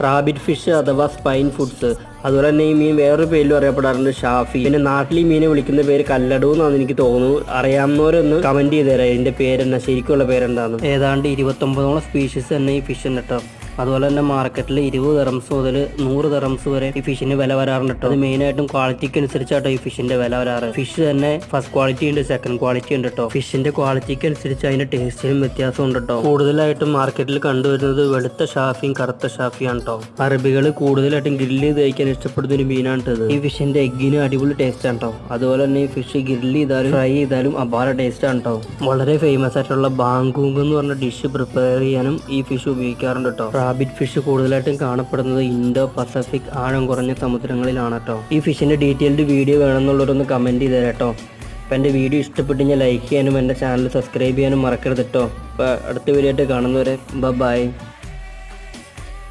Rabbit fish അഥവാ spine foods. അതുപോലെ തന്നെ ഈ മീൻ വേറൊരു പേരിലും അറിയപ്പെടാറുണ്ട് ഷാഫി. പിന്നെ നാട്ടിൽ ഈ മീനെ വിളിക്കുന്ന പേര് കല്ലടു എന്നാണ് എനിക്ക് തോന്നുന്നു. അറിയാവുന്നവരൊന്ന് കമന്റ് ചെയ്ത് തരാം ഇതിന്റെ പേരെന്നാ, ശരിക്കുള്ള പേരെന്താന്ന്. ഏതാണ്ട് 29ഓളം സ്പീഷീസ് തന്നെ ഈ ഫിഷ് ഉണ്ട് കേട്ടോ. അതുപോലെ തന്നെ മാർക്കറ്റിൽ 20 ദിർഹംസ് മുതൽ 100 ദിർഹംസ് വരെ ഈ ഫിഷിന് വില വരാറുണ്ട് കേട്ടോ. അത് മെയിനായിട്ടും ക്വാളിറ്റിക്ക് അനുസരിച്ചാട്ടോ ഈ ഫിഷിന്റെ വില വരാറ്. ഫിഷ് തന്നെ ഫസ്റ്റ് ക്വാളിറ്റി ഉണ്ട്, സെക്കൻഡ് ക്വാളിറ്റി ഉണ്ട് കേട്ടോ. ഫിഷിന്റെ ക്വാളിറ്റിക്ക് അനുസരിച്ച് അതിന്റെ ടേസ്റ്റിനും വ്യത്യാസം ഉണ്ട് കേട്ടോ. കൂടുതലായിട്ടും മാർക്കറ്റിൽ കണ്ടുവരുന്നത് വെളുത്ത ഷാഫിയും കറുത്ത ഷാഫിയാണ് കേട്ടോ. അറബികൾ കൂടുതലായിട്ടും ഗ്രില്ല് ചെയ്ത് കഴിക്കാൻ ഇഷ്ടപ്പെടുന്ന ഒരു മീനാണ് ഇത്. ഈ ഫിഷിന്റെ എഗ്ഗിന് അടിപൊളി ടേസ്റ്റ് ആണ് കേട്ടോ. അതുപോലെ തന്നെ ഈ ഫിഷ് ഗ്രില്ല് ചെയ്താലും ഫ്രൈ ചെയ്താലും അപാര ടേസ്റ്റ് ആണ് കേട്ടോ. വളരെ ഫേമസ് ആയിട്ടുള്ള ബാങ്കൂങ് എന്ന് പറഞ്ഞ ഡിഷ് പ്രിപ്പയർ ചെയ്യാനും ഈ ഫിഷ് ഉപയോഗിക്കാറുണ്ട് കേട്ടോ. റാബിറ്റ് ഫിഷ് കൂടുതലായിട്ടും കാണപ്പെടുന്നത് ഇൻഡോ പസഫിക് ആഴം കുറഞ്ഞ സമുദ്രങ്ങളിലാണ് കേട്ടോ. ഈ ഫിഷിന്റെ ഡീറ്റെയിൽഡ് വീഡിയോ വേണമെന്നുള്ളവരൊന്ന് കമന്റ് ചെയ്ത് തരാം കേട്ടോ. അപ്പോൾ എൻ്റെ വീഡിയോ ഇഷ്ടപ്പെട്ട് ലൈക്ക് ചെയ്യാനും എൻ്റെ ചാനൽ സബ്സ്ക്രൈബ് ചെയ്യാനും മറക്കരുത് കേട്ടോ. അപ്പോൾ അടുത്ത വീഡിയോ ആയിട്ട് കാണുന്നവരെ ബൈ.